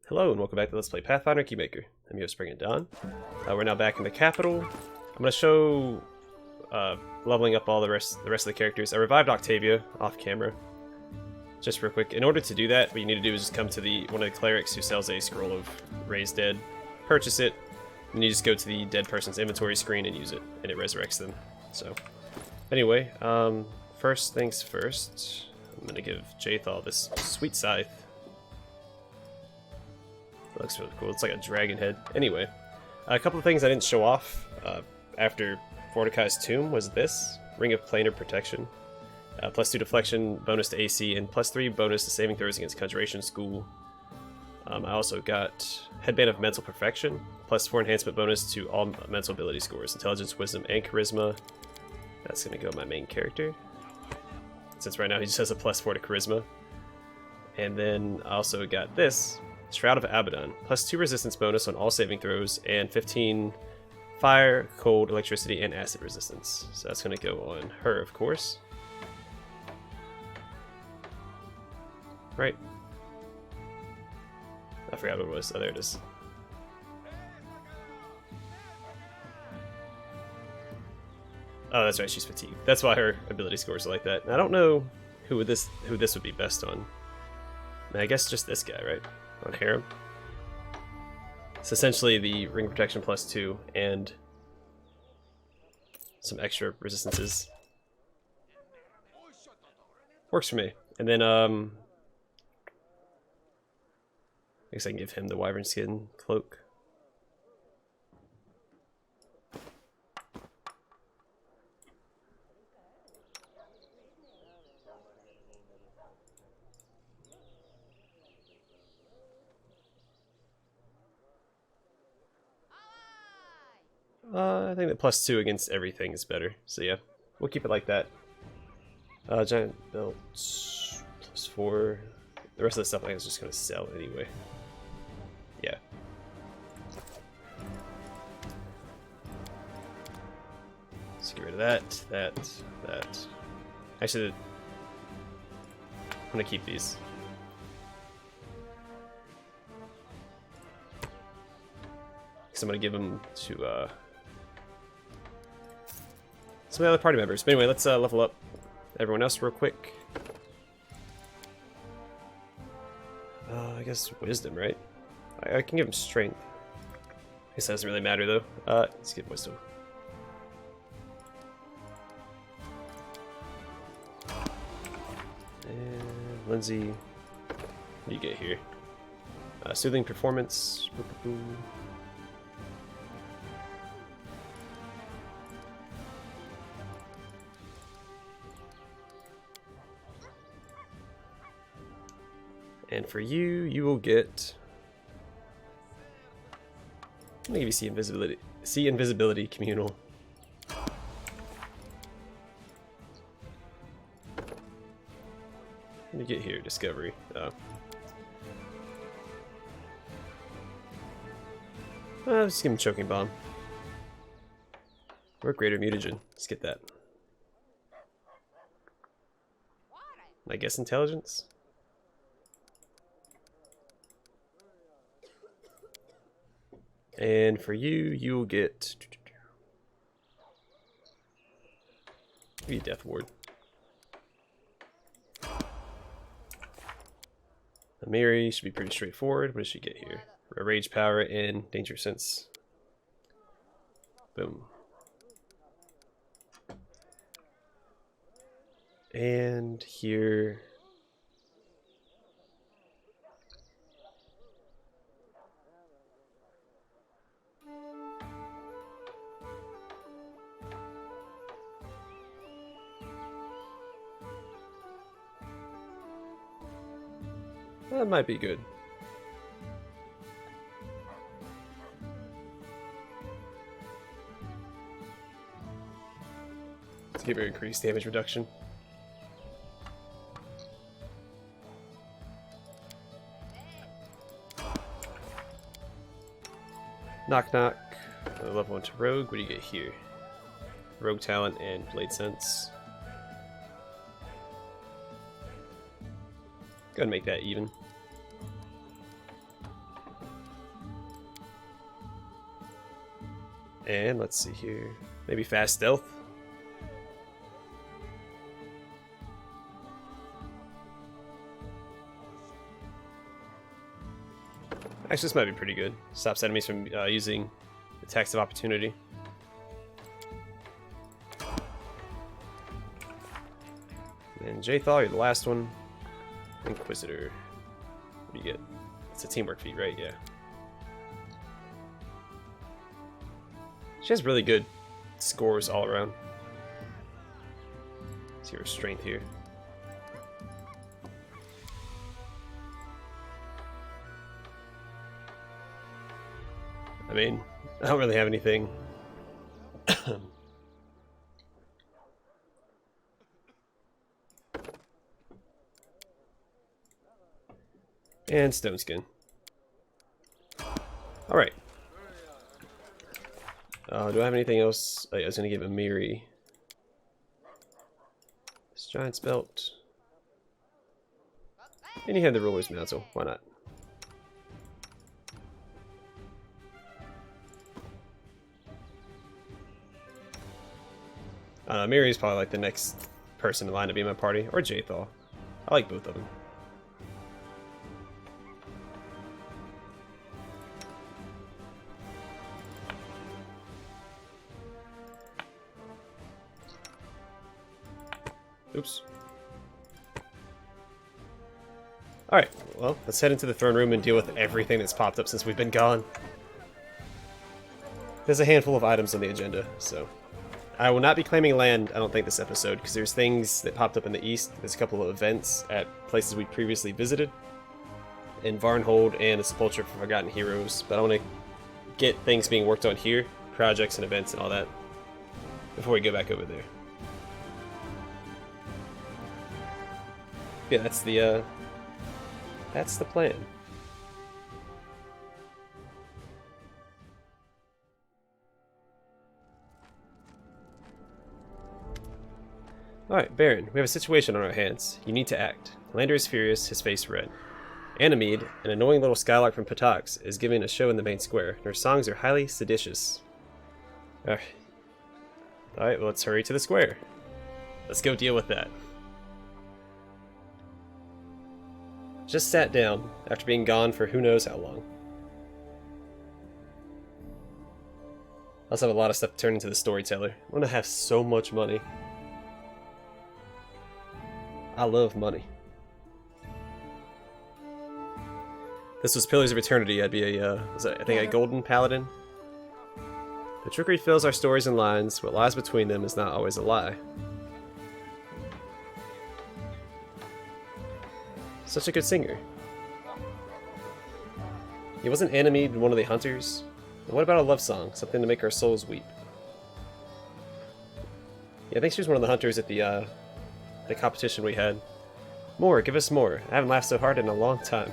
Hello and welcome back to Let's Play Pathfinder Kingmaker. I'm your host BringItDon. We're now back in the capital. I'm going to show leveling up all the rest of the characters. I revived Octavia off camera. Just real quick. In order to do that, what you need to do is just come to one of the clerics who sells a scroll of raised dead, purchase it, and you just go to the dead person's inventory screen and use it, and it resurrects them. So, anyway, first things first, I'm going to give Jathal this sweet scythe. That looks really cool. It's like a dragon head. Anyway, a couple of things I didn't show off after Mordecai's Tomb was this. Ring of Planar Protection. +2 deflection, bonus to AC, and +3 bonus to saving throws against Conjuration School. I also got Headband of Mental Perfection, +4 enhancement bonus to all mental ability scores. Intelligence, Wisdom, and Charisma. That's going to go my main character, since right now he just has a +4 to Charisma. And then I also got this. Shroud of Abaddon, +2 resistance bonus on all saving throws, and 15 fire, cold, electricity, and acid resistance. So that's going to go on her, of course. Right. I forgot what it was. Oh, there it is. Oh, that's right. She's fatigued. That's why her ability scores are like that. And I don't know who this would be best on. I guess just this guy, right? On Harem. It's essentially the ring protection +2 and some extra resistances. Works for me. And then I guess I can give him the wyvern skin cloak. I think the +2 against everything is better. So yeah, we'll keep it like that. Giant belt +4. The rest of the stuff I was just going to sell anyway. Yeah. Let's get rid of that. Actually, I'm going to keep these. Because I'm going to give them to some of the other party members. But anyway, let's level up everyone else real quick. I guess wisdom, right? I can give him strength. I guess that doesn't really matter though. Let's give him wisdom. And Lindsay, what do you get here? Soothing performance. And for you, you will get. I'm gonna give you see invisibility. See invisibility communal. What do you get here? Discovery. Oh. Let's give him choking bomb. Or greater mutagen. Let's get that. I guess intelligence. And for you, you'll get maybe Death Ward. Amiri should be pretty straightforward. What does she get here? Rage power and danger sense. Boom. And here. That might be good. Let's give her increased damage reduction. Knock knock. Level 1 to Rogue. What do you get here? Rogue talent and Blade Sense. Go ahead and make that even. And let's see here. Maybe fast stealth. Actually, this might be pretty good. Stops enemies from using attacks of opportunity. And Jthal, you're the last one. Inquisitor. What do you get? It's a teamwork feat, right? Yeah. She has really good scores all around. Let's see her strength here. I mean, I don't really have anything. And stone skin. Alright. Do I have anything else? Oh, yeah, I was going to give Amiri this giant's belt. And he had the ruler's mantle. Why not? Amiri's probably like the next person in line to be in my party. Or Jthal. I like both of them. Oops. Alright, well, let's head into the throne room and deal with everything that's popped up since we've been gone. There's a handful of items on the agenda, so... I will not be claiming land, I don't think, this episode, because there's things that popped up in the east. There's a couple of events at places we previously visited. In Varnhold and the Sepulchre for Forgotten Heroes, but I want to get things being worked on here, projects and events and all that, before we go back over there. Yeah, that's the plan. Alright, Baron, we have a situation on our hands. You need to act. Lander is furious, his face red. Anamede, an annoying little skylark from Patax, is giving a show in the main square, and her songs are highly seditious. Alright, well, let's hurry to the square. Let's go deal with that. Just sat down, after being gone for who knows how long. I also have a lot of stuff to turn into the storyteller. I'm gonna have so much money. I love money. This was Pillars of Eternity. I'd be a, I think a golden paladin. The trickery fills our stories and lines. What lies between them is not always a lie. Such a good singer. He wasn't Anamede one of the hunters? And what about a love song? Something to make our souls weep. Yeah, I think she was one of the hunters at the competition we had. More, give us more. I haven't laughed so hard in a long time.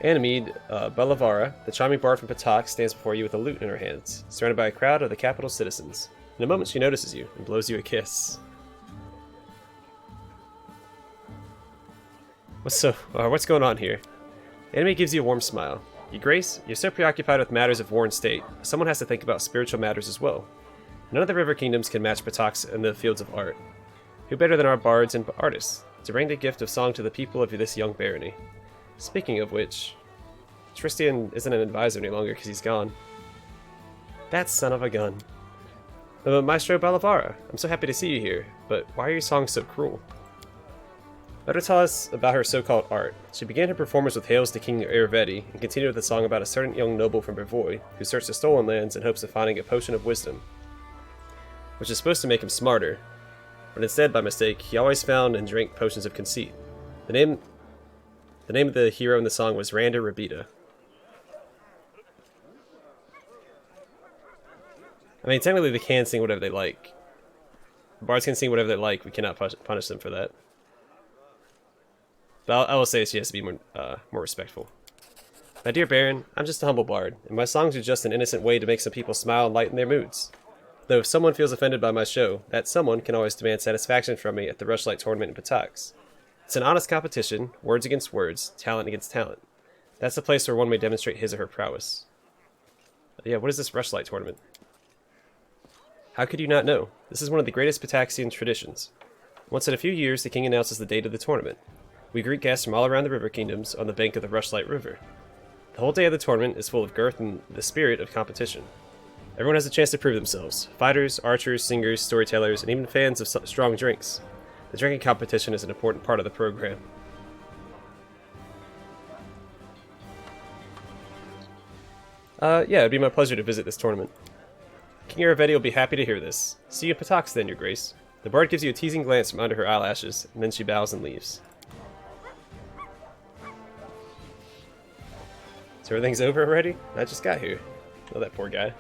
Anamede, Balavara, the charming bard from Patax, stands before you with a lute in her hands, surrounded by a crowd of the capital's citizens. In a moment she notices you and blows you a kiss. What's going on here? Anamede gives you a warm smile. Your Grace, you're so preoccupied with matters of war and state, someone has to think about spiritual matters as well. None of the river kingdoms can match Patax in the fields of art. Who better than our bards and artists to bring the gift of song to the people of this young barony? Speaking of which, Tristian isn't an advisor any longer because he's gone. That son of a gun. Maestro Balavara, I'm so happy to see you here, but why are your songs so cruel? Let her tell us about her so-called art. She began her performance with hails to King Irvedi, and continued with a song about a certain young noble from Brevoy, who searched the stolen lands in hopes of finding a potion of wisdom, which is supposed to make him smarter, but instead, by mistake, he always found and drank potions of conceit. The name of the hero in the song was Randa Rabita. I mean, technically they can sing whatever they like. Bards can sing whatever they like, we cannot punish them for that. But I will say she has to be more respectful. My dear Baron, I'm just a humble bard, and my songs are just an innocent way to make some people smile and lighten their moods. Though if someone feels offended by my show, that someone can always demand satisfaction from me at the Rushlight tournament in Patax. It's an honest competition, words against words, talent against talent. That's the place where one may demonstrate his or her prowess. Yeah, what is this Rushlight tournament? How could you not know? This is one of the greatest Pitaxian traditions. Once in a few years, the king announces the date of the tournament. We greet guests from all around the river kingdoms on the bank of the Rushlight River. The whole day of the tournament is full of girth and the spirit of competition. Everyone has a chance to prove themselves. Fighters, archers, singers, storytellers, and even fans of strong drinks. The drinking competition is an important part of the program. Yeah, it'd be my pleasure to visit this tournament. King Aravetti will be happy to hear this. See you in Patax then, your grace. The bard gives you a teasing glance from under her eyelashes, and then she bows and leaves. So everything's over already? I just got here. Oh, that poor guy.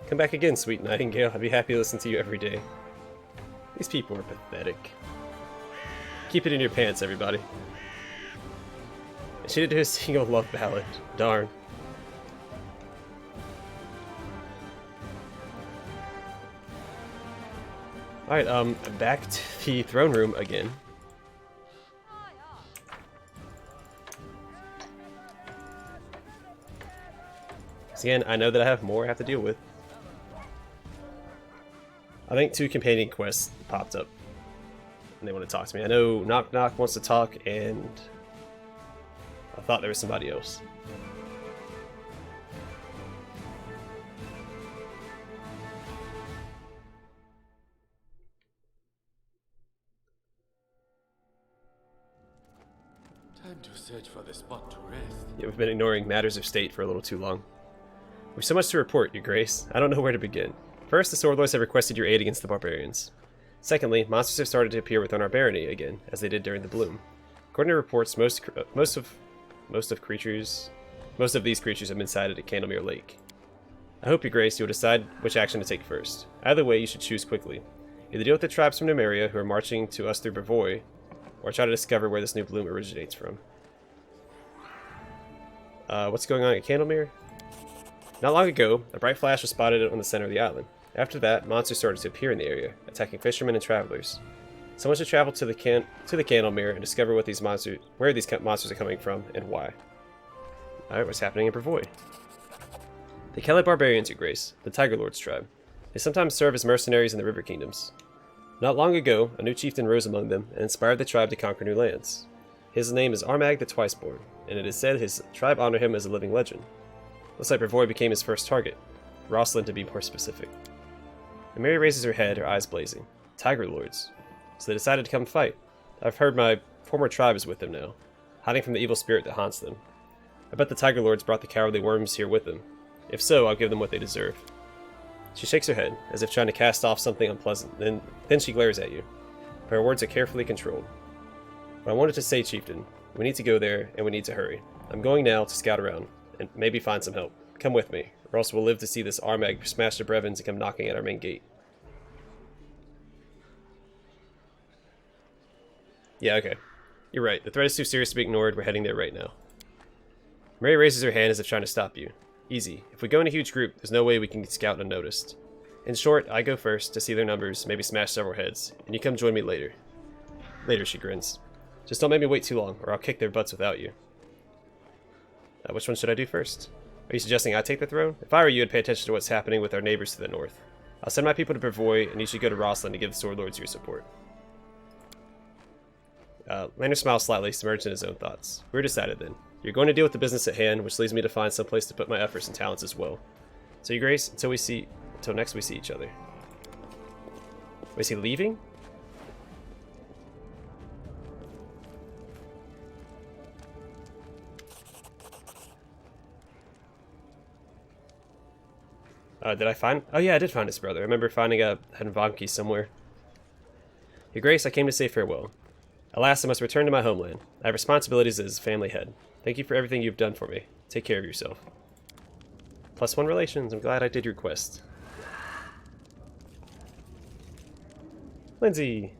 Come back again, sweet Nightingale. I'd be happy to listen to you every day. These people are pathetic. Keep it in your pants, everybody. She didn't do a single love ballad. Darn. Alright, back to the throne room again. So again, I know that I have more I have to deal with. I think 2 companion quests popped up. And they want to talk to me. I know Knock Knock wants to talk, and I thought there was somebody else. Time to search for the spot to rest. Yeah, we've been ignoring matters of state for a little too long. We've so much to report, your grace. I don't know where to begin. First, the Swordlords have requested your aid against the barbarians. Secondly, monsters have started to appear within our barony again, as they did during the bloom. According to reports, most of these creatures have been sighted at Candlemere Lake. I hope, your grace, you will decide which action to take first. Either way, you should choose quickly. Either deal with the tribes from Numeria who are marching to us through Brevoy, or try to discover where this new bloom originates from. What's going on at Candlemere? Not long ago, a bright flash was spotted on the center of the island. After that, monsters started to appear in the area, attacking fishermen and travelers. Someone should travel to the Candlemere and discover where these monsters are coming from and why. Alright, what's happening in Brevoy? The Kelly Barbarians, your grace, the Tiger Lord's tribe. They sometimes serve as mercenaries in the river kingdoms. Not long ago, a new chieftain rose among them and inspired the tribe to conquer new lands. His name is Armag the Twiceborn, and it is said his tribe honor him as a living legend. Looks like Brevoy became his first target. Rosalind, to be more specific. And Mary raises her head, her eyes blazing. Tiger Lords. So they decided to come fight. I've heard my former tribe is with them now, hiding from the evil spirit that haunts them. I bet the Tiger Lords brought the cowardly worms here with them. If so, I'll give them what they deserve. She shakes her head, as if trying to cast off something unpleasant, then she glares at you. But her words are carefully controlled. What I wanted to say, Chieftain, we need to go there, and we need to hurry. I'm going now to scout around, and maybe find some help. Come with me, or else we'll live to see this Armag smash the Brevins and come knocking at our main gate. Yeah, okay. You're right. The threat is too serious to be ignored. We're heading there right now. Mary raises her hand as if trying to stop you. Easy. If we go in a huge group, there's no way we can scout unnoticed. In short, I go first to see their numbers, maybe smash several heads, and you come join me later. Later, she grins. Just don't make me wait too long, or I'll kick their butts without you. Which one should I do first? Are you suggesting I take the throne? If I were you, I'd pay attention to what's happening with our neighbors to the north. I'll send my people to Brevoy, and you should go to Rosslyn to give the Sword Lords your support. Lander smiles slightly, submerged in his own thoughts. We're decided then. You're going to deal with the business at hand, which leads me to find some place to put my efforts and talents as well. So, Your Grace, until next we see each other. Is he leaving? Did I find... Oh yeah, I did find his brother. I remember finding a Henvanki somewhere. Your Grace, I came to say farewell. Alas, I must return to my homeland. I have responsibilities as family head. Thank you for everything you've done for me. Take care of yourself. +1 relations. I'm glad I did your quest. Lindsay!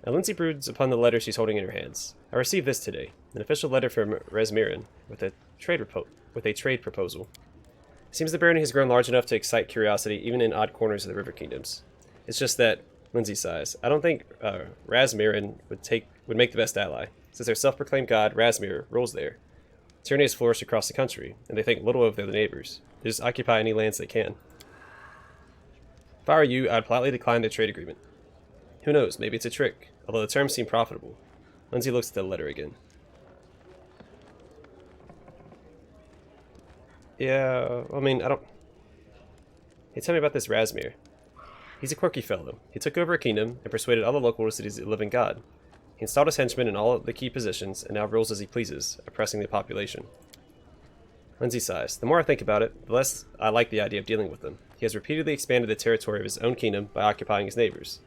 Lindsay broods upon the letter she's holding in her hands. I received this today. An official letter from Resmiran with a trade proposal. It seems the barony has grown large enough to excite curiosity even in odd corners of the river kingdoms. It's just that, Lindsay sighs, I don't think Rasmiran would make the best ally. since their self-proclaimed god, Razmir, rules there. Tyranny has flourished across the country, and they think little of their neighbors. They just occupy any lands they can. If I were you, I'd politely decline the trade agreement. Who knows, maybe it's a trick, although the terms seem profitable. Lindsay looks at the letter again. Yeah, I mean, I don't... Hey, tell me about this Razmir. He's a quirky fellow. He took over a kingdom and persuaded all the locals that he's a living god. He installed his henchmen in all of the key positions and now rules as he pleases, oppressing the population. Lindsay sighs. The more I think about it, the less I like the idea of dealing with him. He has repeatedly expanded the territory of his own kingdom by occupying his neighbors.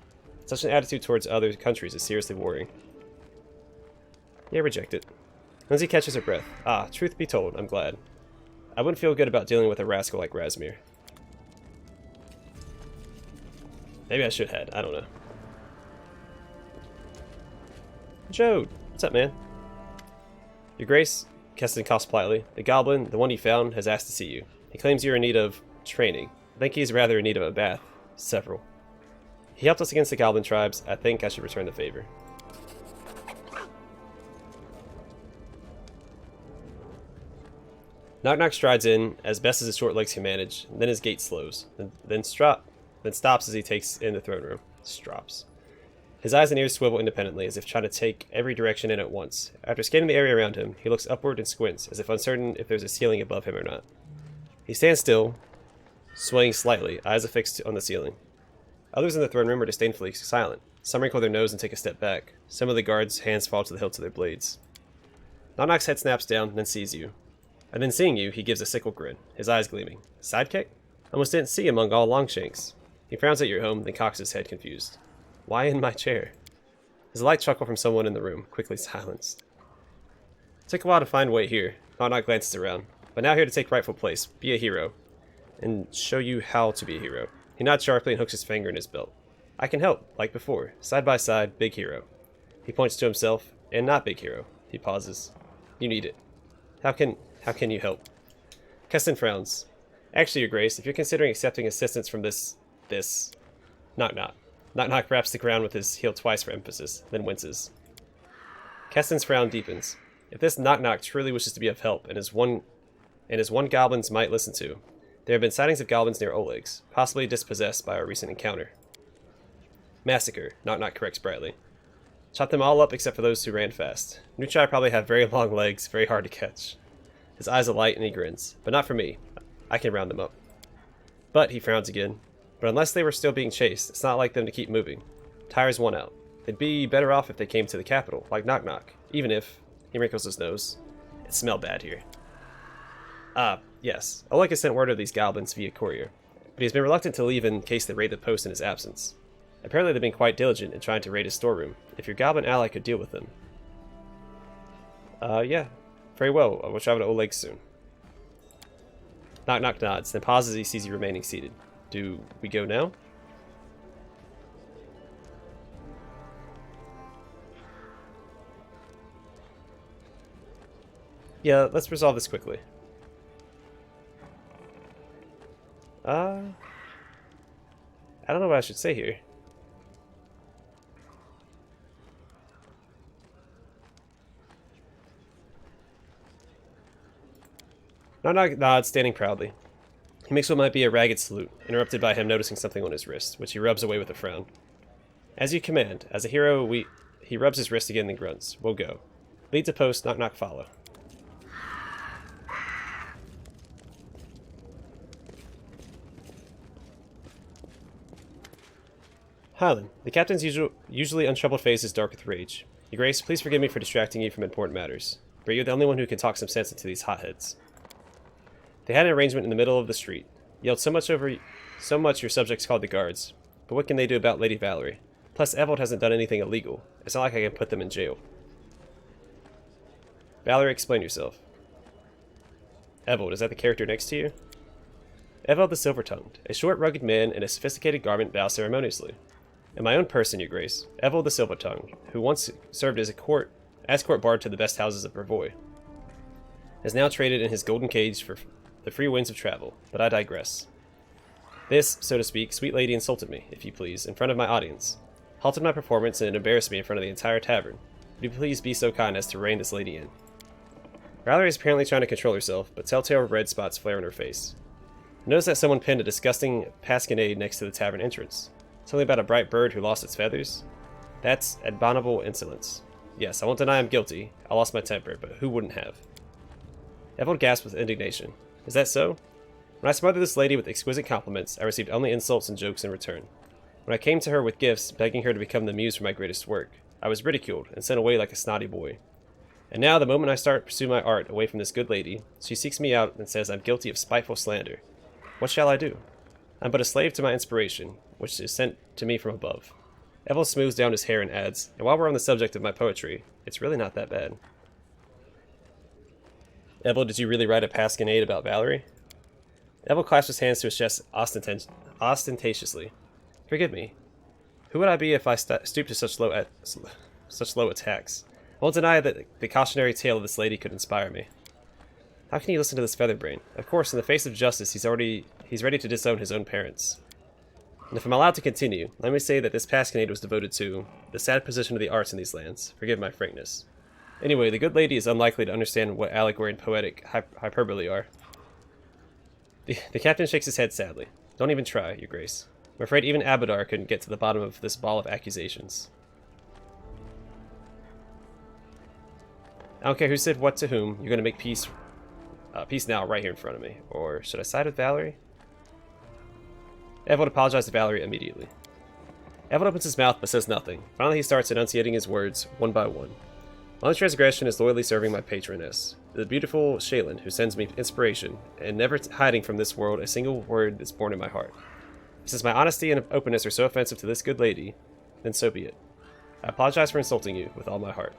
Such an attitude towards other countries is seriously worrying. Yeah, reject it. Lindsay catches her breath. Ah, truth be told, I'm glad. I wouldn't feel good about dealing with a rascal like Razmir. Maybe I should head, I don't know. Jode, what's up, man? Your Grace, Keston coughs politely. The goblin, the one you found, has asked to see you. He claims you're in need of training. I think he's rather in need of a bath. Several. He helped us against the goblin tribes. I think I should return the favor. Knock strides in, as best as his short legs can manage, then his gait slows, then stops as he takes in the throne room. Strops. His eyes and ears swivel independently, as if trying to take every direction in at once. After scanning the area around him, he looks upward and squints, as if uncertain if there's a ceiling above him or not. He stands still, swaying slightly, eyes affixed on the ceiling. Others in the throne room are disdainfully silent. Some wrinkle their nose and take a step back. Some of the guards' hands fall to the hilts of their blades. Knock's head snaps down, then sees you. And then seeing you, he gives a sickle grin, his eyes gleaming. Sidekick? Almost didn't see among all Longshanks. He frowns at your home, then cocks his head confused. Why in my chair? There's a light chuckle from someone in the room, quickly silenced. It took a while to find way here. Knock glances around. But now here to take rightful place, be a hero, and show you how to be a hero. He nods sharply and hooks his finger in his belt. I can help, like before. Side by side, big hero. He points to himself, and not big hero. He pauses. You need it. How can you help? Keston frowns. Actually, Your Grace, if you're considering accepting assistance from this... Knock. Knock raps the ground with his heel twice for emphasis, then winces. Keston's frown deepens. If this Knock truly wishes to be of help, and is one goblins might listen to, there have been sightings of goblins near Oleg's, possibly dispossessed by our recent encounter. Massacre, Knock corrects brightly. Shot them all up except for those who ran fast. Nuchai probably have very long legs, very hard to catch. His eyes alight and he grins. But not for me. I can round them up. But, he frowns again. But unless they were still being chased, it's not like them to keep moving. Tires one out. They'd be better off if they came to the capital, like Knock. Even if... He wrinkles his nose. It smelled bad here. Yes. Oleg has sent word of these goblins via courier. But he's been reluctant to leave in case they raid the post in his absence. Apparently they've been quite diligent in trying to raid his storeroom. If your goblin ally could deal with them. Yeah. Very well. We'll travel to Oleg soon. Knock nods, then pauses as he sees you remaining seated. Do we go now? Yeah, let's resolve this quickly. I don't know what I should say here. Knock nods, standing proudly. He makes what might be a ragged salute, interrupted by him noticing something on his wrist, which he rubs away with a frown. As you command. As a hero, He rubs his wrist again and grunts. We'll go. Lead to post, Knock follow. Hyland, the captain's usually untroubled face is dark with rage. Your Grace, please forgive me for distracting you from important matters, but you're the only one who can talk some sense into these hotheads. They had an arrangement in the middle of the street. Yelled so much your subjects called the guards. But what can they do about Lady Valerie? Plus, Evold hasn't done anything illegal. It's not like I can put them in jail. Valerie, explain yourself. Evold, is that the character next to you? Evold the Silver-Tongued, a short, rugged man in a sophisticated garment, bows ceremoniously. In my own person, Your Grace, Evold the Silver-Tongued, who once served as court bard to the best houses of Brevoy, has now traded in his golden cage for the free winds of travel, but I digress. This, so to speak, sweet lady insulted me, if you please, in front of my audience, halted my performance and embarrassed me in front of the entire tavern. Would you please be so kind as to rein this lady in? Valerie is apparently trying to control herself, but telltale red spots flare on her face. Notice that someone pinned a disgusting pasquinade next to the tavern entrance. Something about a bright bird who lost its feathers? That's abominable insolence. Yes, I won't deny I'm guilty. I lost my temper, but who wouldn't have? Evelyn gasped with indignation. Is that so? When I smothered this lady with exquisite compliments, I received only insults and jokes in return. When I came to her with gifts, begging her to become the muse for my greatest work, I was ridiculed and sent away like a snotty boy. And now, the moment I start to pursue my art away from this good lady, she seeks me out and says I'm guilty of spiteful slander. What shall I do? I'm but a slave to my inspiration, which is sent to me from above. Evel smooths down his hair and adds, and while we're on the subject of my poetry, it's really not that bad. Evel, did you really write a pasquinade about Valerie? Evel clasped his hands to his chest ostentatiously. Forgive me. Who would I be if I stooped to such low attacks? I won't deny that the cautionary tale of this lady could inspire me. How can you listen to this featherbrain? Of course, in the face of justice, he's ready to disown his own parents. And if I'm allowed to continue, let me say that this pasquinade was devoted to the sad position of the arts in these lands. Forgive my frankness. Anyway, the good lady is unlikely to understand what allegory and poetic hyperbole are. The captain shakes his head sadly. Don't even try, Your Grace. I'm afraid even Abadar couldn't get to the bottom of this ball of accusations. I don't care who said what to whom, you're going to make peace now right here in front of me. Or should I side with Valerie? Evelyn apologized to Valerie immediately. Evelyn opens his mouth but says nothing. Finally he starts enunciating his words one by one. My only transgression is loyally serving my patroness, the beautiful Shaylin, who sends me inspiration, and never hiding from this world a single word that's born in my heart. Since my honesty and openness are so offensive to this good lady, then so be it. I apologize for insulting you with all my heart.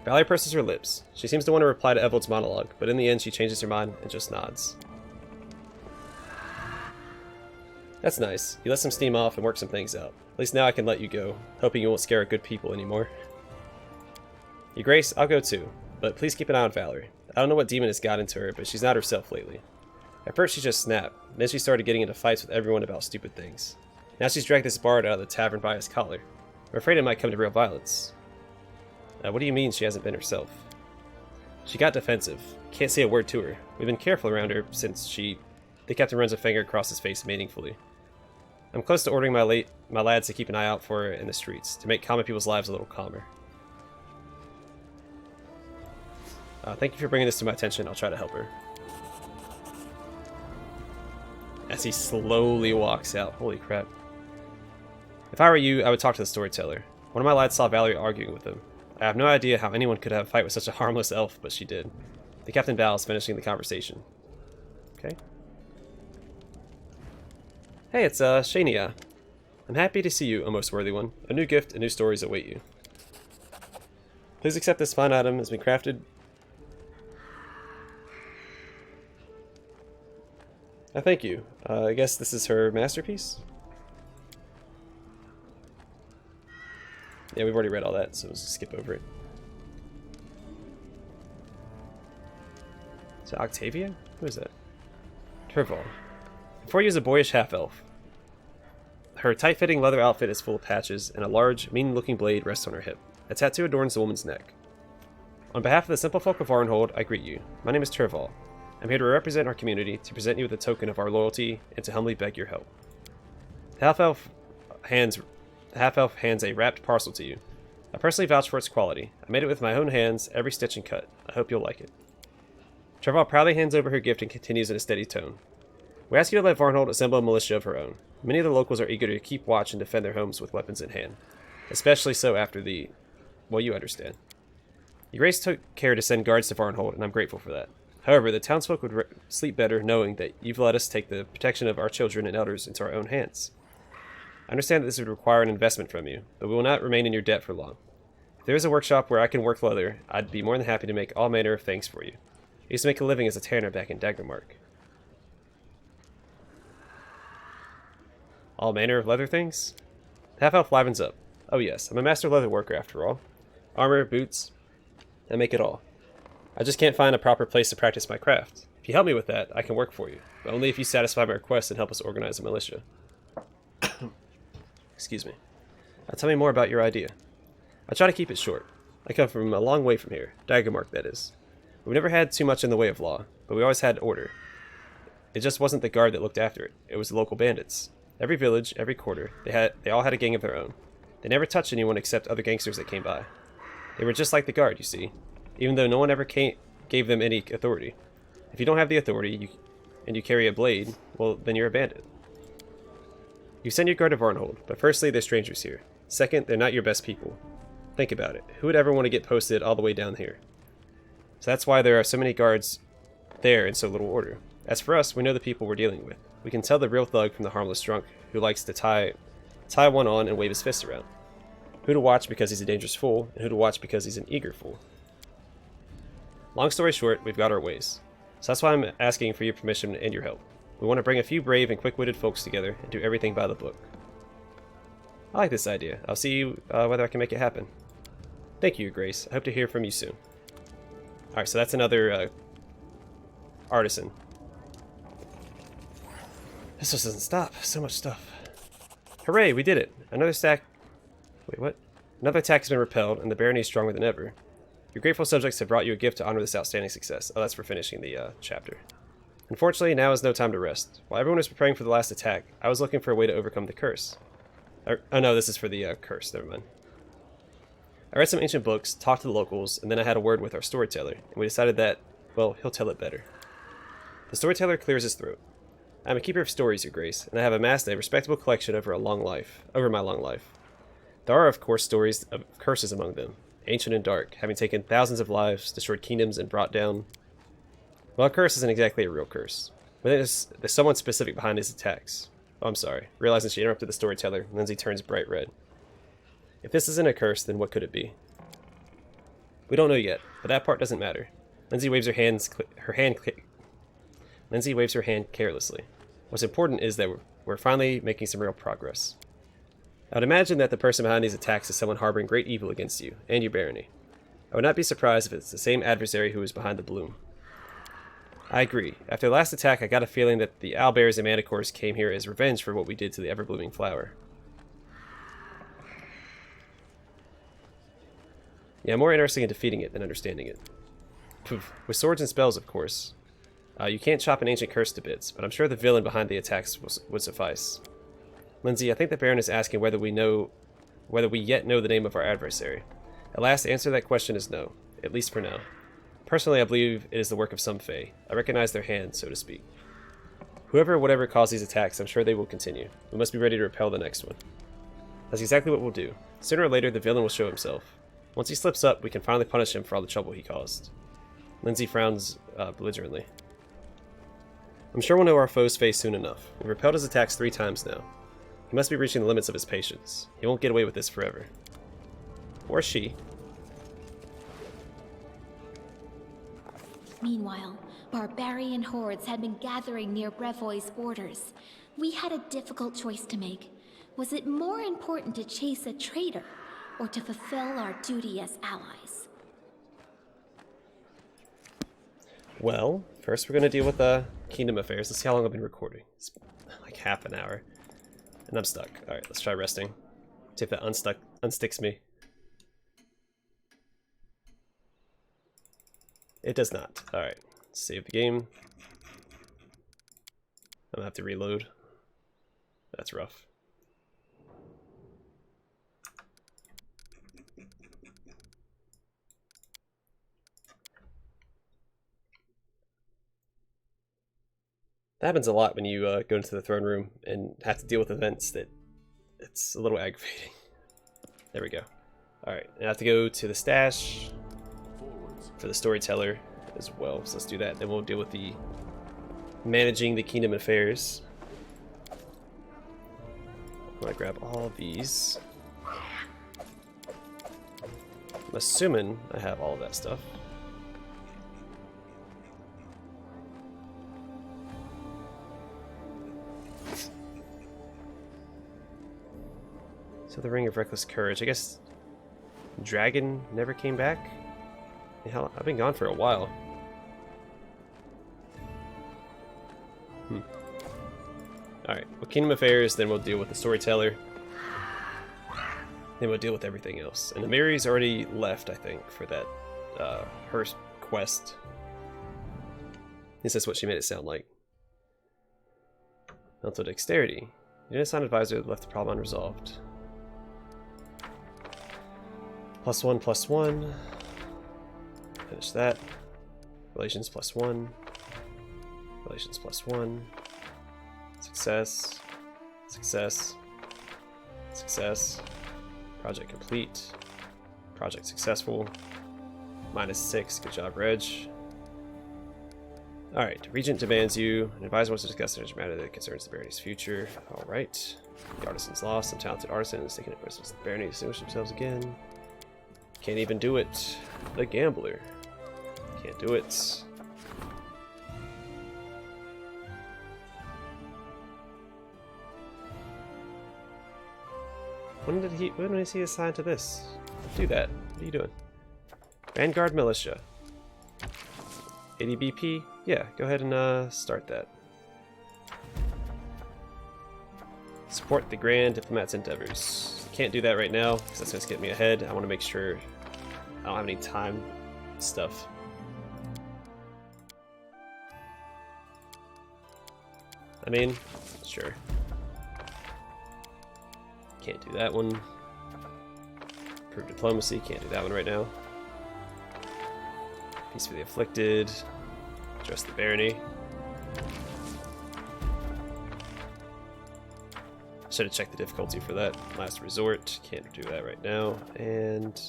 Valerie purses her lips. She seems to want to reply to Evelyn's monologue, but in the end she changes her mind and just nods. That's nice. You let some steam off and work some things out. At least now I can let you go, hoping you won't scare good people anymore. Your Grace, I'll go too, but please keep an eye on Valerie. I don't know what demon has got into her, but she's not herself lately. At first she just snapped, then she started getting into fights with everyone about stupid things. Now she's dragged this bard out of the tavern by his collar. I'm afraid it might come to real violence. What do you mean she hasn't been herself? She got defensive. Can't say a word to her. We've been careful around her since The captain runs a finger across his face meaningfully. I'm close to ordering my lads to keep an eye out for her in the streets, to make common people's lives a little calmer. Thank you for bringing this to my attention. I'll try to help her. As he slowly walks out. Holy crap. If I were you, I would talk to the storyteller. One of my lads saw Valerie arguing with him. I have no idea how anyone could have a fight with such a harmless elf, but she did. The captain bows, finishing the conversation. Okay. Hey, it's Shania. I'm happy to see you, O most worthy one. A new gift and new stories await you. Please accept this fine item has been crafted. Thank you. I guess this is her masterpiece? Yeah, we've already read all that, so let's just skip over it. Is it Octavia? Who is that? Turval. Before you is a boyish half-elf. Her tight-fitting leather outfit is full of patches, and a large, mean-looking blade rests on her hip. A tattoo adorns the woman's neck. On behalf of the simple folk of Varnhold, I greet you. My name is Turval. I'm here to represent our community, to present you with a token of our loyalty, and to humbly beg your help. The half-elf hands a wrapped parcel to you. I personally vouch for its quality. I made it with my own hands, every stitch and cut. I hope you'll like it. Turval proudly hands over her gift and continues in a steady tone. We ask you to let Varnhold assemble a militia of her own. Many of the locals are eager to keep watch and defend their homes with weapons in hand. Especially so after the... well, you understand. Your Grace took care to send guards to Varnhold, and I'm grateful for that. However, the townsfolk would sleep better knowing that you've let us take the protection of our children and elders into our own hands. I understand that this would require an investment from you, but we will not remain in your debt for long. If there is a workshop where I can work leather, I'd be more than happy to make all manner of things for you. I used to make a living as a tanner back in Daggermark. All manner of leather things? The half-elf livens up. Oh yes, I'm a master leather worker after all. Armor, boots, I make it all. I just can't find a proper place to practice my craft. If you help me with that, I can work for you, but only if you satisfy my request and help us organize a militia. Excuse me. Now tell me more about your idea. I try to keep it short. I come from a long way from here, Daggermark that is. We've never had too much in the way of law, but we always had order. It just wasn't the guard that looked after it. It was the local bandits. Every village, every quarter, they all had a gang of their own. They never touched anyone except other gangsters that came by. They were just like the guard, you see, even though no one ever gave them any authority. If you don't have the authority and you carry a blade, well, then you're a bandit. You send your guard to Varnhold, but firstly, they're strangers here. Second, they're not your best people. Think about it. Who would ever want to get posted all the way down here? So that's why there are so many guards there in so little order. As for us, we know the people we're dealing with. We can tell the real thug from the harmless drunk who likes to tie one on and wave his fists around. Who to watch because he's a dangerous fool, and who to watch because he's an eager fool. Long story short, we've got our ways. So that's why I'm asking for your permission and your help. We want to bring a few brave and quick-witted folks together and do everything by the book. I like this idea. I'll see whether I can make it happen. Thank you, Your Grace. I hope to hear from you soon. Alright, so that's another artisan. This just doesn't stop. So much stuff. Hooray, we did it. Another stack... Wait, what? Another attack has been repelled, and the barony is stronger than ever. Your grateful subjects have brought you a gift to honor this outstanding success. Oh, that's for finishing the chapter. Unfortunately, now is no time to rest. While everyone was preparing for the last attack, I was looking for a way to overcome the curse. Oh no, this is for the curse. Never mind. I read some ancient books, talked to the locals, and then I had a word with our storyteller, and we decided that, well, he'll tell it better. The storyteller clears his throat. I'm a keeper of stories, Your Grace, and I have amassed a respectable collection over my long life. There are, of course, stories of curses among them, ancient and dark, having taken thousands of lives, destroyed kingdoms, and brought down... Well, a curse isn't exactly a real curse, but there's someone specific behind his attacks. Oh, I'm sorry. Realizing she interrupted the storyteller, Lindsay turns bright red. If this isn't a curse, then what could it be? We don't know yet, but that part doesn't matter. Lindsay waves her hand carelessly. What's important is that we're finally making some real progress. I would imagine that the person behind these attacks is someone harboring great evil against you and your barony. I would not be surprised if it's the same adversary who is behind the bloom. I agree. After the last attack, I got a feeling that the owlbears and manticores came here as revenge for what we did to the ever-blooming flower. Yeah, I'm more interested in defeating it than understanding it. Poof. With swords and spells, of course. You can't chop an ancient curse to bits, but I'm sure the villain behind the attacks would suffice. Lindsay, I think the Baron is asking whether we yet know the name of our adversary. At last, the answer to that question is no, at least for now. Personally, I believe it is the work of some Fae. I recognize their hand, so to speak. Whoever or whatever caused these attacks, I'm sure they will continue. We must be ready to repel the next one. That's exactly what we'll do. Sooner or later, the villain will show himself. Once he slips up, we can finally punish him for all the trouble he caused. Lindsay frowns belligerently. I'm sure we'll know our foe's face soon enough. We've repelled his attacks 3 times now. He must be reaching the limits of his patience. He won't get away with this forever. Or she. Meanwhile, barbarian hordes had been gathering near Brevoy's borders. We had a difficult choice to make. Was it more important to chase a traitor, or to fulfill our duty as allies? Well, first we're going to deal with Kingdom Affairs. Let's see how long I've been recording. It's like half an hour. And I'm stuck. Alright, let's try resting. See if that unsticks me. It does not. Alright, save the game. I'm gonna have to reload. That's rough. That happens a lot when you go into the throne room and have to deal with events that it's a little aggravating. There we go. Alright, I have to go to the stash for the storyteller as well, so let's do that. Then we'll deal with the managing the kingdom affairs. I'm gonna grab all of these. I'm assuming I have all of that stuff. So the Ring of Reckless Courage. I guess Dragon never came back? Hell, I've been gone for a while. Alright, well, Kingdom Affairs, then we'll deal with the Storyteller. Then we'll deal with everything else. And Amiri's already left, I think, for that her quest. At least that's what she made it sound like. Mental dexterity. Your assigned advisor left the problem unresolved. +1/+1. Finish that. Relations +1. Relations +1. Success. Success. Success. Project complete. Project successful. -6. Good job, Reg. Alright, Regent demands you. An advisor wants to discuss an matter that concerns the Barony's future. Alright. The artisan's lost. Some talented artisans taking it versus the Barony to distinguish themselves again. Can't even do it. The gambler. Can't do it. When is he assigned to this? Do that. What are you doing? Vanguard Militia. 80 BP? Yeah, go ahead and start that. Support the Grand Diplomat's endeavors. Can't do that right now, because that's going to get me ahead. I want to make sure I don't have any time stuff. I mean, sure. Can't do that one. Prove diplomacy, can't do that one right now. Peace for the afflicted. Address the barony. Should have checked the difficulty for that. Last resort. Can't do that right now. And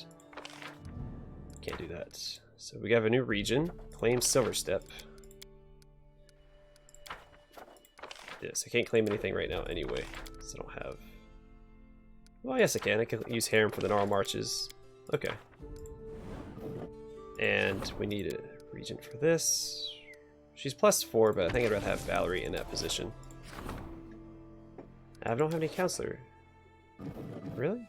can't do that. So we have a new region. Claim Silver Step. Yes, I can't claim anything right now anyway. So I don't have... Well, yes I can. I can use Harem for the Gnarl Marches. Okay. And we need a region for this. She's +4, but I think I'd rather have Valerie in that position. I don't have any counselor. Really?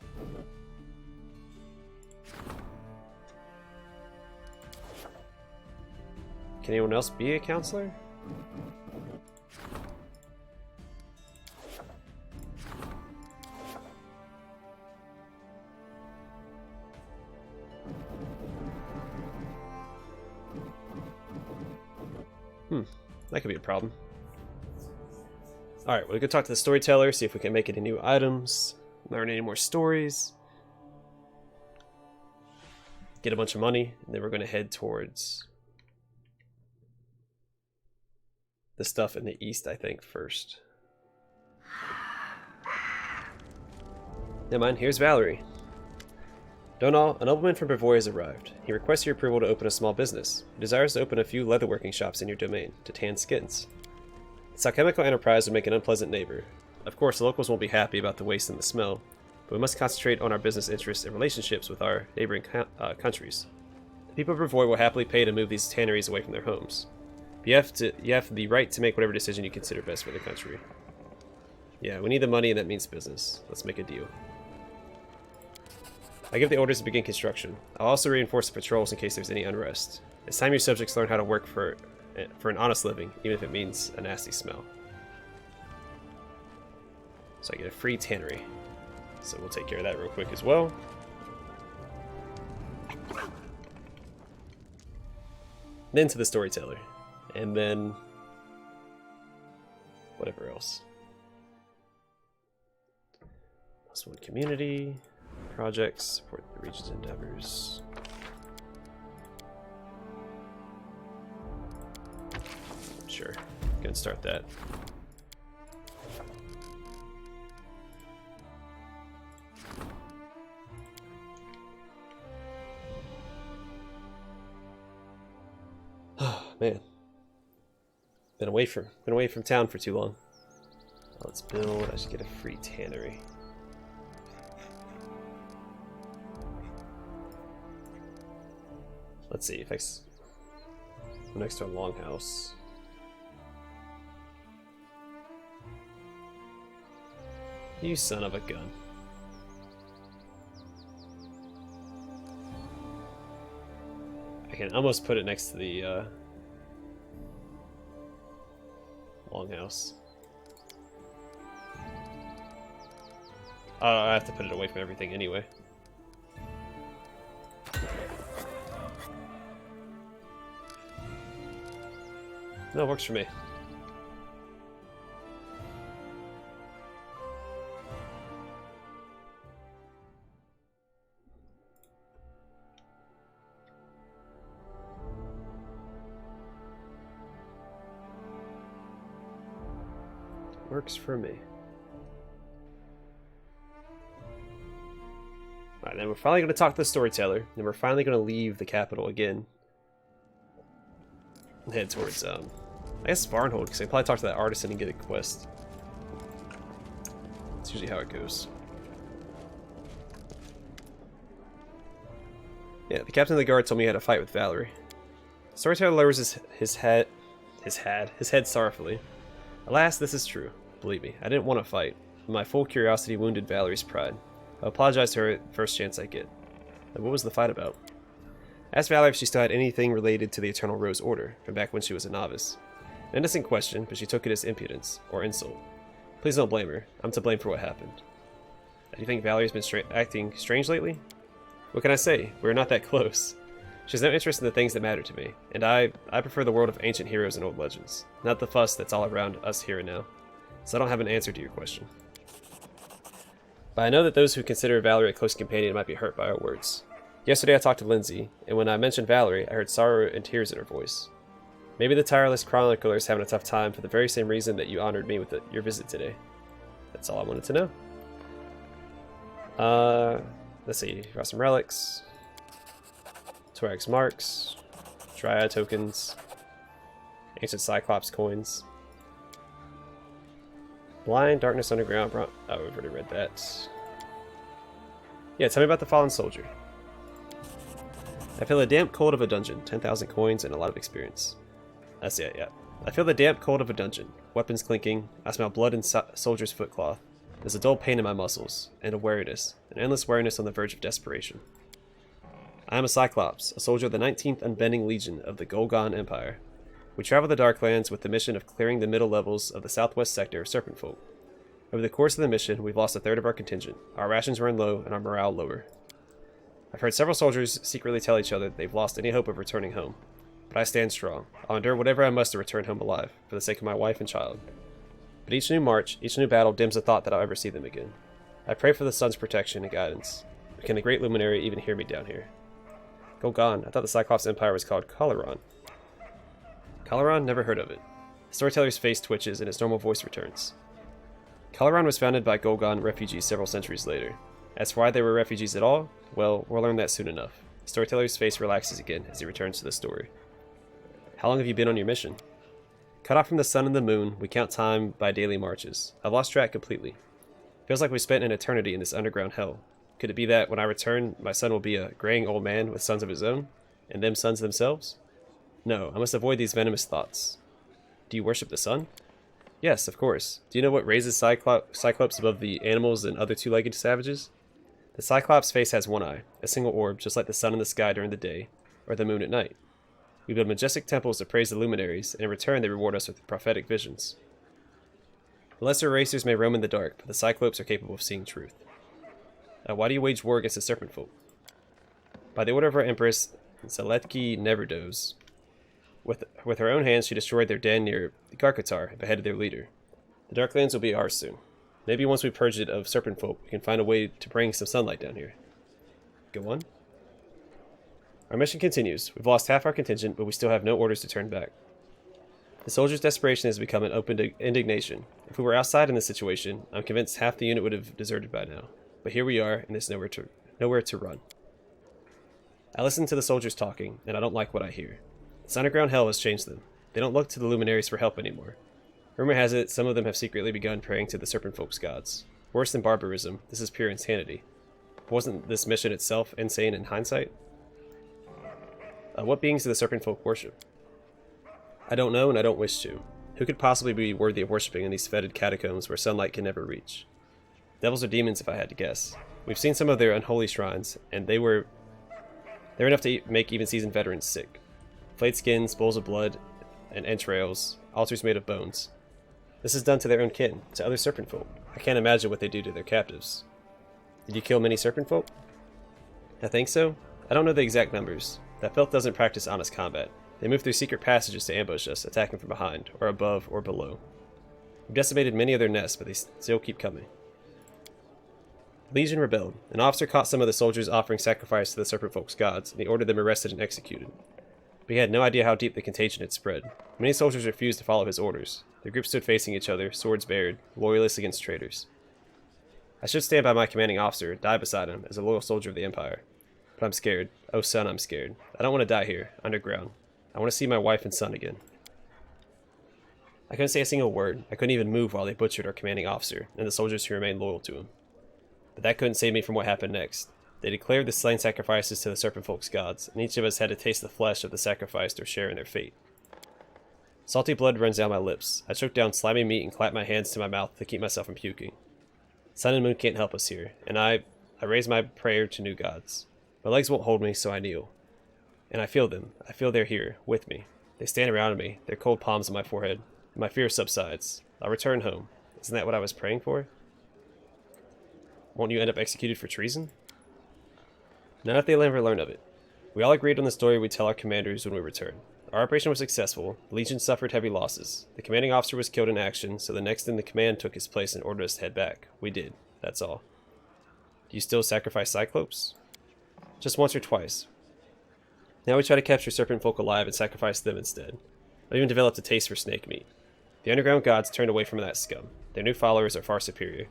Can anyone else be a counselor? That could be a problem. Alright, we're gonna talk to the storyteller, see if we can make any new items, learn any more stories, get a bunch of money, and then we're gonna head towards the stuff in the east, I think, first. Never mind, here's Valerie. Donal, a nobleman from Brevoy has arrived. He requests your approval to open a small business. He desires to open a few leatherworking shops in your domain, to tan skins. This alchemical enterprise would make an unpleasant neighbor. Of course, the locals won't be happy about the waste and the smell, but we must concentrate on our business interests and relationships with our neighboring countries. The people of Brevoy will happily pay to move these tanneries away from their homes. But you have the right to make whatever decision you consider best for the country. Yeah, we need the money and that means business. Let's make a deal. I give the orders to begin construction. I'll also reinforce the patrols in case there's any unrest. It's time your subjects learn how to work for an honest living, even if it means a nasty smell. So I get a free tannery. So we'll take care of that real quick as well. Then to the storyteller. And then whatever else. +1 community. Projects, support the region's endeavors. Sure, go and start that. Oh man, been away from town for too long. Let's build. I should get a free tannery. Let's see if next to a longhouse. You son of a gun. I can almost put it next to the longhouse. I have to put it away from everything anyway. No, it works for me. Works for me. Alright, then we're finally going to talk to the storyteller, and we're finally going to leave the capital again. And head towards, I guess Varnhold, because I can probably talk to that artisan and get a quest. That's usually how it goes. Yeah, the captain of the guard told me he had a fight with Valerie. The storyteller lowers his head sorrowfully. Alas, this is true. Believe me, I didn't want to fight. My full curiosity wounded Valerie's pride. I apologized to her the first chance I get. And what was the fight about? I asked Valerie if she still had anything related to the Eternal Rose Order, from back when she was a novice. An innocent question, but she took it as impudence, or insult. Please don't blame her. I'm to blame for what happened. Do you think Valerie's been acting strange lately? What can I say? We're not that close. She has no interest in the things that matter to me, and I prefer the world of ancient heroes and old legends, not the fuss that's all around us here and now. So I don't have an answer to your question. But I know that those who consider Valerie a close companion might be hurt by our words. Yesterday I talked to Lindsay, and when I mentioned Valerie, I heard sorrow and tears in her voice. Maybe the tireless chronicler is having a tough time for the very same reason that you honored me with your visit today. That's all I wanted to know. Let's see, got some relics. Torax marks. Dryad tokens. Ancient Cyclops coins. Blind, Darkness Underground. Oh, we've already read that. Yeah, tell me about the fallen soldier. I feel the damp cold of a dungeon. 10,000 coins and a lot of experience. That's it, yeah. I feel the damp cold of a dungeon. Weapons clinking. I smell blood and soldier's footcloth. There's a dull pain in my muscles. And a weariness. An endless weariness on the verge of desperation. I am a Cyclops, a soldier of the 19th Unbending Legion of the Golgon Empire. We travel the Darklands with the mission of clearing the middle levels of the southwest sector of Serpent Folk. Over the course of the mission, we've lost a third of our contingent. Our rations run low and our morale lower. I've heard several soldiers secretly tell each other that they've lost any hope of returning home. But I stand strong. I'll endure whatever I must to return home alive, for the sake of my wife and child. But each new march, each new battle dims the thought that I'll ever see them again. I pray for the sun's protection and guidance. But can the Great Luminary even hear me down here? Golgon, I thought the Cyclops Empire was called Coloron. Coloron? Never heard of it. The storyteller's face twitches and his normal voice returns. Coloron was founded by Golgon refugees several centuries later. As for why they were refugees at all, well, we'll learn that soon enough. The storyteller's face relaxes again as he returns to the story. How long have you been on your mission? Cut off from the sun and the moon, we count time by daily marches. I've lost track completely. Feels like we spent an eternity in this underground hell. Could it be that when I return, my son will be a graying old man with sons of his own? And them sons themselves? No, I must avoid these venomous thoughts. Do you worship the sun? Yes, of course. Do you know what raises Cyclops above the animals and other two-legged savages? The Cyclops' face has one eye, a single orb, just like the sun in the sky during the day, or the moon at night. We build majestic temples to praise the luminaries, and in return they reward us with prophetic visions. The lesser racers may roam in the dark, but the Cyclopes are capable of seeing truth. Why do you wage war against the Serpent Folk? By the order of our Empress, Zeletki Neverdoze. With her own hands, she destroyed their den near Garkatar and beheaded their leader. The Darklands will be ours soon. Maybe once we purge it of Serpent Folk, we can find a way to bring some sunlight down here. Go on. Our mission continues. We've lost half our contingent, but we still have no orders to turn back. The soldiers' desperation has become an open indignation. If we were outside in this situation, I'm convinced half the unit would have deserted by now. But here we are, and there's nowhere to run. I listen to the soldiers talking, and I don't like what I hear. This underground hell has changed them. They don't look to the luminaries for help anymore. Rumor has it, some of them have secretly begun praying to the Serpent Folk's gods. Worse than barbarism, this is pure insanity. But wasn't this mission itself insane in hindsight? What beings do the Serpent Folk worship? I don't know, and I don't wish to. Who could possibly be worthy of worshipping in these fetid catacombs where sunlight can never reach? Devils or demons, if I had to guess. We've seen some of their unholy shrines, and they're enough to make even seasoned veterans sick. Flayed skins, bowls of blood, and entrails, altars made of bones. This is done to their own kin, to other Serpent Folk. I can't imagine what they do to their captives. Did you kill many serpent folk? I think so. I don't know the exact numbers. That filth doesn't practice honest combat. They move through secret passages to ambush us, attacking from behind, or above, or below. We've decimated many of their nests, but they still keep coming. The Legion rebelled. An officer caught some of the soldiers offering sacrifice to the serpent folk's gods, and he ordered them arrested and executed. But he had no idea how deep the contagion had spread. Many soldiers refused to follow his orders. Their groups stood facing each other, swords bared, loyalists against traitors. I should stand by my commanding officer, die beside him, as a loyal soldier of the Empire. But I'm scared. Oh, son, I'm scared. I don't want to die here, underground. I want to see my wife and son again. I couldn't say a single word. I couldn't even move while they butchered our commanding officer, and the soldiers who remained loyal to him. But that couldn't save me from what happened next. They declared the slain sacrifices to the serpent folk's gods, and each of us had to taste the flesh of the sacrificed or share in their fate. Salty blood runs down my lips. I choke down slimy meat and clap my hands to my mouth to keep myself from puking. Sun and moon can't help us here, and I raise my prayer to new gods. My legs won't hold me, so I kneel. And I feel them. I feel they're here, with me. They stand around me, their cold palms on my forehead. My fear subsides. I'll return home. Isn't that what I was praying for? Won't you end up executed for treason? Not if they ever learn of it. We all agreed on the story we'd tell our commanders when we return. Our operation was successful. The Legion suffered heavy losses. The commanding officer was killed in action, so the next in the command took his place and ordered us to head back. We did. That's all. Do you still sacrifice Cyclopes? Just once or twice. Now we try to capture serpent folk alive and sacrifice them instead. I even developed a taste for snake meat. The underground gods turned away from that scum. Their new followers are far superior.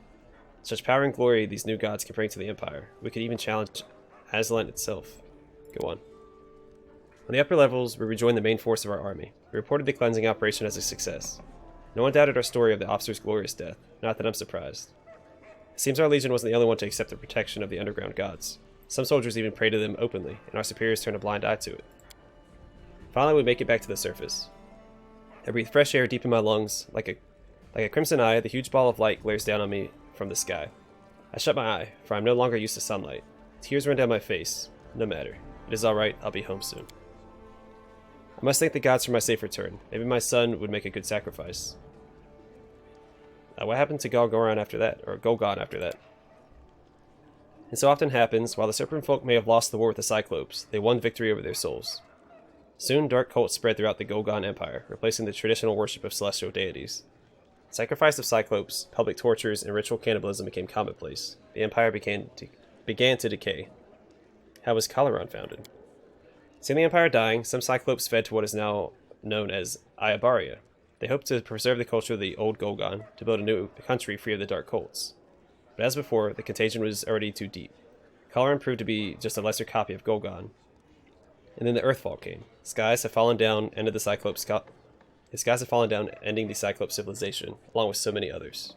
Such power and glory these new gods can bring to the Empire. We could even challenge Aslan itself. Go on. On the upper levels, we rejoined the main force of our army. We reported the cleansing operation as a success. No one doubted our story of the officer's glorious death. Not that I'm surprised. It seems our legion wasn't the only one to accept the protection of the underground gods. Some soldiers even prayed to them openly, and our superiors turned a blind eye to it. Finally, we make it back to the surface. I breathe fresh air deep in my lungs. Like a crimson eye, the huge ball of light glares down on me from the sky. I shut my eye, for I'm no longer used to sunlight. Tears run down my face. No matter. It is alright, I'll be home soon. I must thank the gods for my safe return. Maybe my son would make a good sacrifice. What happened to Golgoran after that? Or Golgon after that? And so often happens, while the serpent folk may have lost the war with the Cyclopes, they won victory over their souls. Soon, dark cults spread throughout the Golgon Empire, replacing the traditional worship of celestial deities. Sacrifice of Cyclopes, public tortures, and ritual cannibalism became commonplace. The Empire began to decay. How was Calaran founded? Seeing the Empire dying, some Cyclopes fled to what is now known as Iabaria. They hoped to preserve the culture of the old Golgon, to build a new country free of the dark cults. But as before, the contagion was already too deep. Calaran proved to be just a lesser copy of Golgon. And then the Earthfall came. Skies have fallen down, ended the Cyclops. The skies have fallen down, ending the Cyclops civilization, along with so many others.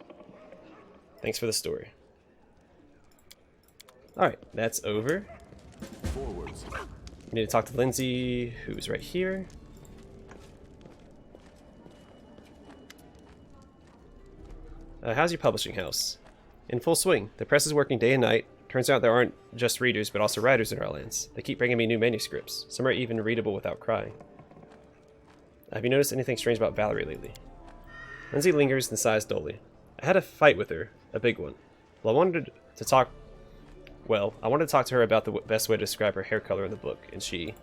Thanks for the story. Alright, that's over. Forwards. We need to talk to Lindsay, who's right here. How's your publishing house? In full swing. The press is working day and night. Turns out there aren't just readers, but also writers in our lands. They keep bringing me new manuscripts. Some are even readable without crying. Have you noticed anything strange about Valerie lately? Lindsay lingers and sighs dully. I had a fight with her, a big one. I wanted to talk to her about the best way to describe her hair color in the book, and she...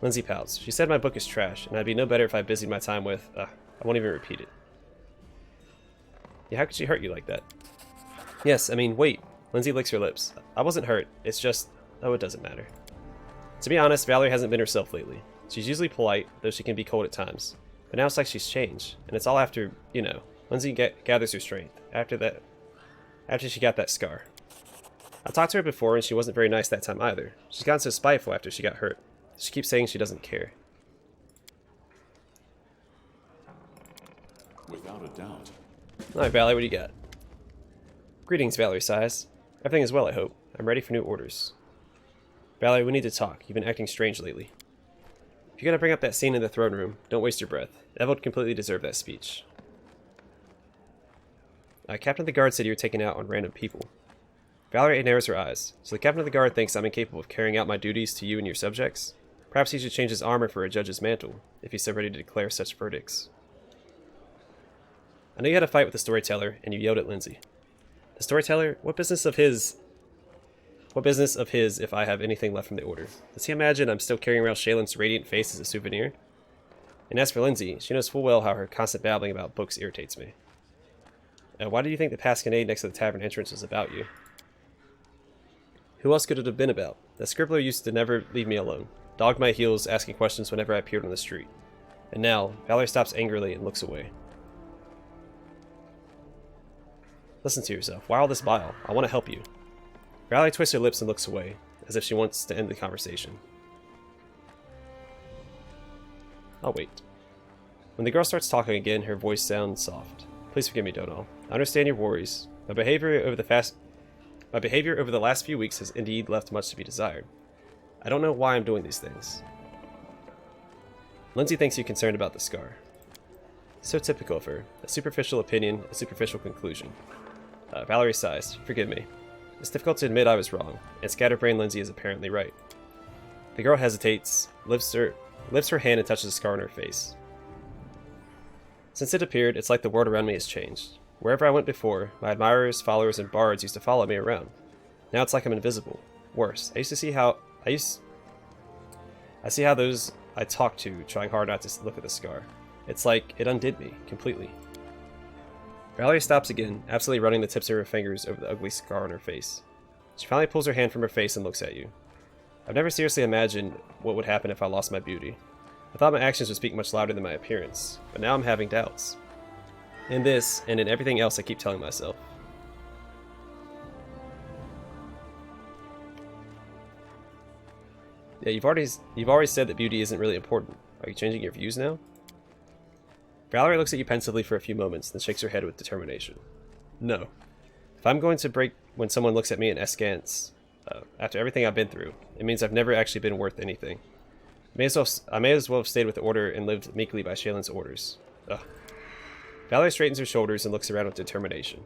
Lindsay pouts. She said my book is trash, and I'd be no better if I busied my time with... I won't even repeat it. Yeah, how could she hurt you like that? Yes, I mean, wait. Lindsay licks her lips. I wasn't hurt. It's just... Oh, it doesn't matter. To be honest, Valerie hasn't been herself lately. She's usually polite, though she can be cold at times. But now it's like she's changed, and it's all after, you know, Lindsay gathers her strength. After she got that scar. I talked to her before, and she wasn't very nice that time either. She's gotten so spiteful after she got hurt. She keeps saying she doesn't care. Without a doubt. Alright, Valerie, what do you got? Greetings, Valerie sighs. Everything is well, I hope. I'm ready for new orders. Valerie, we need to talk. You've been acting strange lately. If you're gonna bring up that scene in the throne room, don't waste your breath. Evold completely deserved that speech. Captain of the Guard said you were taken out on random people. Valerie narrows her eyes. So the Captain of the Guard thinks I'm incapable of carrying out my duties to you and your subjects? Perhaps he should change his armor for a judge's mantle, if he's so ready to declare such verdicts. I know you had a fight with the storyteller, and you yelled at Lindsay. The storyteller? What business of his What business of his if I have anything left from the Order? Does he imagine I'm still carrying around Shaylin's radiant face as a souvenir? And as for Lindsay, she knows full well how her constant babbling about books irritates me. Why do you think the pasquinade next to the tavern entrance was about you? Who else could it have been about? That scribbler used to never leave me alone, dogged my heels asking questions whenever I appeared on the street. And now, Valerie stops angrily and looks away. Listen to yourself. Why all this bile? I want to help you. Valerie twists her lips and looks away, as if she wants to end the conversation. I'll wait. When the girl starts talking again, her voice sounds soft. Please forgive me, Donal. I understand your worries. My behavior over the last few weeks has indeed left much to be desired. I don't know why I'm doing these things. Lindsay thinks you're concerned about the scar. So typical of her. A superficial opinion, a superficial conclusion. Valerie sighs. Forgive me. It's difficult to admit I was wrong, and scatterbrained Lindsay is apparently right. The girl hesitates, lifts her hand and touches the scar on her face. Since it appeared, it's like the world around me has changed. Wherever I went before, my admirers, followers, and bards used to follow me around. Now it's like I'm invisible. Worse, I see how those I talk to trying hard not to look at the scar. It's like it undid me completely. Valerie stops again, absolutely running the tips of her fingers over the ugly scar on her face. She finally pulls her hand from her face and looks at you. I've never seriously imagined what would happen if I lost my beauty. I thought my actions would speak much louder than my appearance, but now I'm having doubts. In this, and in everything else I keep telling myself. Yeah, you've already said that beauty isn't really important. Are you changing your views now? Valerie looks at you pensively for a few moments, then shakes her head with determination. No. If I'm going to break when someone looks at me in askance, after everything I've been through, it means I've never actually been worth anything. I may as well have stayed with the Order and lived meekly by Shaylin's orders. Ugh. Valerie straightens her shoulders and looks around with determination.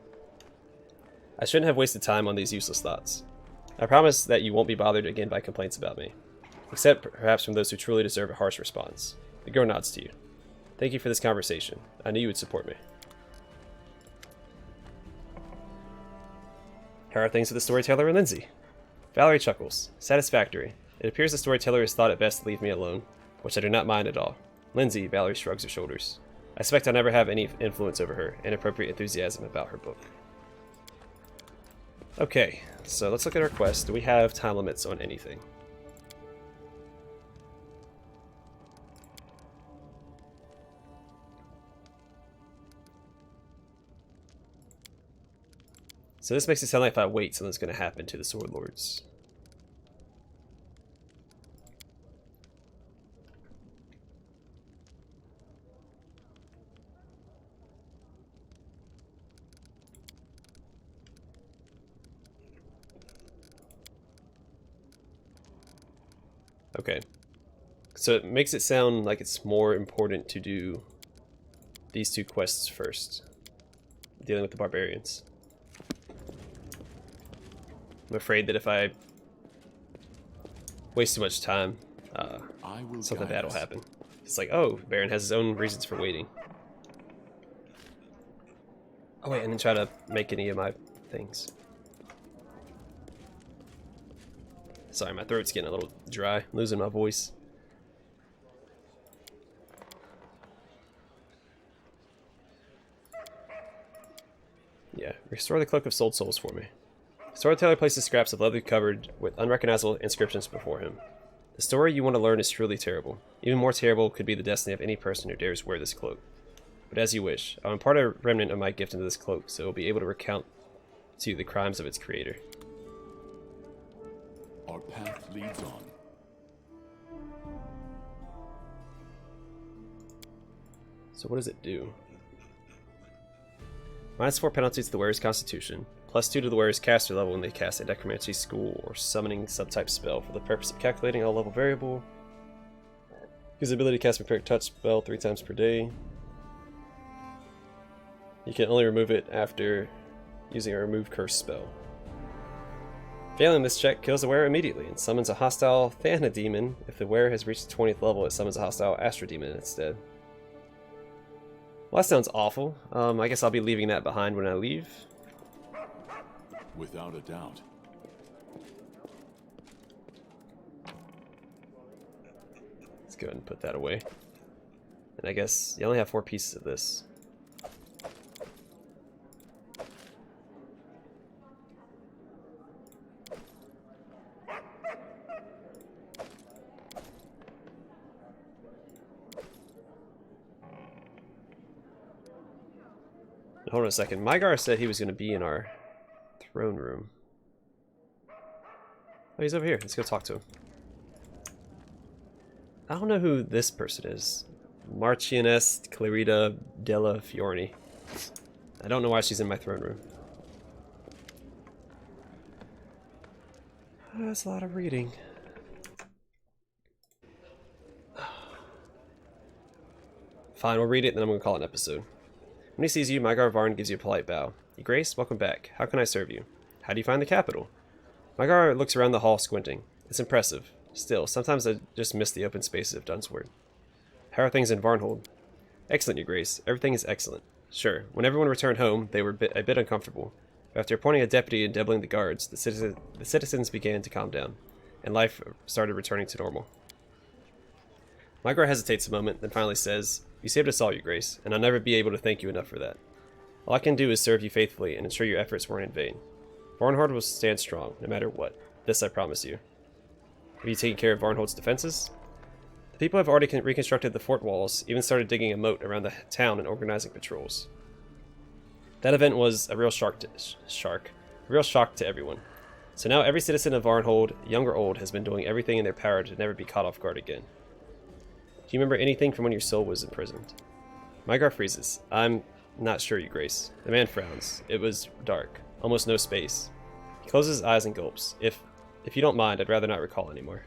I shouldn't have wasted time on these useless thoughts. I promise that you won't be bothered again by complaints about me. Except perhaps from those who truly deserve a harsh response. The girl nods to you. Thank you for this conversation. I knew you would support me. How are things with the storyteller and Lindsay? Valerie chuckles. Satisfactory. It appears the storyteller has thought it best to leave me alone, which I do not mind at all. Lindsay, Valerie shrugs her shoulders. I suspect I'll never have any influence over her, inappropriate enthusiasm about her book. Okay, so let's look at our quest. Do we have time limits on anything? So this makes it sound like if I wait, something's going to happen to the Sword Lords. Okay. So it makes it sound like it's more important to do these two quests first. Dealing with the barbarians. I'm afraid that if I waste too much time, something bad will happen. It's like, oh, Baron has his own reasons for waiting. Oh wait, I didn't try to make any of my things. Sorry, my throat's getting a little dry. I'm losing my voice. Yeah, restore the Cloak of Sold Souls for me. Storyteller places scraps of leather covered with unrecognizable inscriptions before him. The story you want to learn is truly terrible. Even more terrible could be the destiny of any person who dares wear this cloak. But as you wish, I'll impart a remnant of my gift into this cloak, so it will be able to recount to you the crimes of its creator. Our path leads on. So what does it do? -4 penalties to the wearer's constitution. +2 to the wearer's caster level when they cast a necromancy, school, or summoning subtype spell for the purpose of calculating a level variable. Use the ability to cast Vampiric Touch spell 3 times per day. You can only remove it after using a remove curse spell. Failing this check kills the wearer immediately and summons a hostile Thana demon. If the wearer has reached the 20th level, it summons a hostile Astra demon instead. Well, that sounds awful. I guess I'll be leaving that behind when I leave. Without a doubt. go ahead and put that away. And I guess you only have 4 pieces of this. Hold on a second. Mygar said he was going to be in our throne room. Oh, he's over here. Let's go talk to him. I don't know who this person is. Marchioness Clarita della Fiorni. I don't know why she's in my throne room. That's a lot of reading. Fine, we'll read it, then I'm going to call it an episode. When he sees you, Mygar Varn gives you a polite bow. Your Grace, welcome back. How can I serve you? How do you find the capital? Mygar looks around the hall, squinting. It's impressive. Still, sometimes I just miss the open spaces of Dunsword. How are things in Varnhold? Excellent, Your Grace. Everything is excellent. Sure, when everyone returned home, they were a bit uncomfortable. But after appointing a deputy and doubling the guards, the citizens began to calm down, and life started returning to normal. Mygar hesitates a moment, then finally says, You saved us all, Your Grace, and I'll never be able to thank you enough for that. All I can do is serve you faithfully and ensure your efforts weren't in vain. Varnhold will stand strong, no matter what. This I promise you. Have you taken care of Varnhold's defenses? The people have already reconstructed the fort walls, even started digging a moat around the town and organizing patrols. That event was a real shock to everyone. So now every citizen of Varnhold, young or old, has been doing everything in their power to never be caught off guard again. Do you remember anything from when your soul was imprisoned? Mygar freezes. I'm not sure, Your Grace. The man frowns. It was dark. Almost no space. He closes his eyes and gulps. If you don't mind, I'd rather not recall anymore.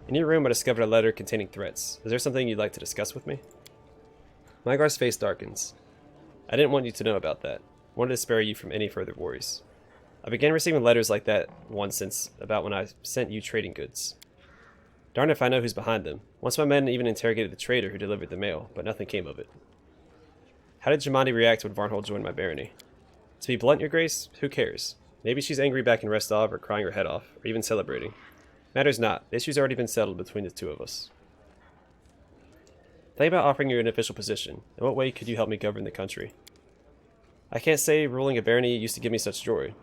In your room, I discovered a letter containing threats. Is there something you'd like to discuss with me? Mygar's face darkens. I didn't want you to know about that. I wanted to spare you from any further worries. I began receiving letters like that one since about when I sent you trading goods. Darn if I know who's behind them. Once my men even interrogated the trader who delivered the mail, but nothing came of it. How did Jemandi react when Varnhold joined my barony? To be blunt, Your Grace, who cares? Maybe she's angry back in Restov, or crying her head off, or even celebrating. Matters not. The issue's already been settled between the two of us. Think about offering you an official position. In what way could you help me govern the country? I can't say ruling a barony used to give me such joy.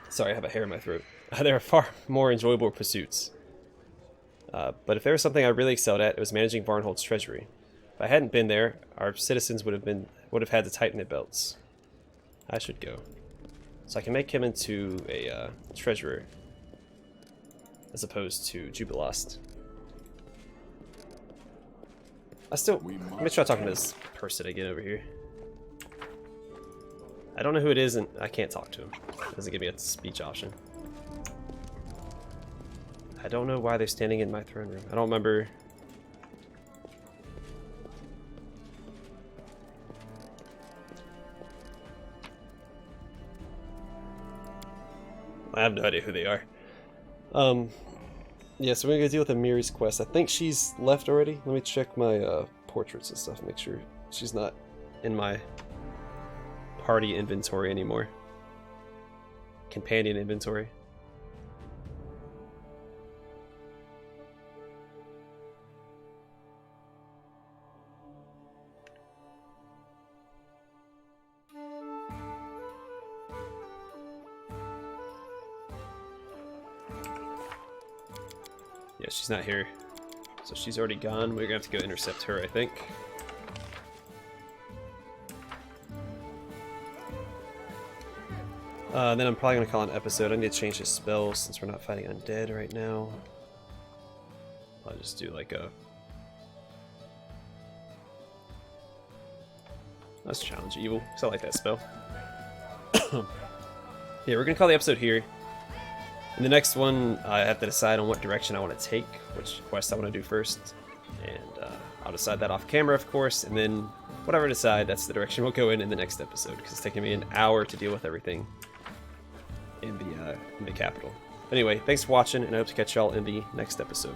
Sorry, I have a hair in my throat. There are far more enjoyable pursuits. But if there was something I really excelled at, it was managing Varnhold's treasury. If I hadn't been there, our citizens would have had to tighten their belts. I should go. So I can make him into a treasurer, as opposed to Jubilost. Let me try talking to this person again over here. I don't know who it is, and I can't talk to him. It doesn't give me a speech option. I don't know why they're standing in my throne room. I don't remember. I have no idea who they are. Yeah, so we're gonna go deal with Amiri's quest. I think she's left already. Let me check my portraits and stuff, make sure she's not in my party inventory anymore. Companion inventory. Yeah, she's not here. So she's already gone. We're gonna have to go intercept her, I think. Then I'm probably gonna call it an episode. I need to change his spells since we're not fighting undead right now. I'll just do like a... Let's challenge evil, because I like that spell. Yeah, we're gonna call the episode here. In the next one, I have to decide on what direction I want to take, which quest I want to do first, and I'll decide that off camera, of course, and then whatever I decide, that's the direction we'll go in the next episode, because it's taking me an hour to deal with everything in the capital. Anyway, thanks for watching, and I hope to catch y'all in the next episode.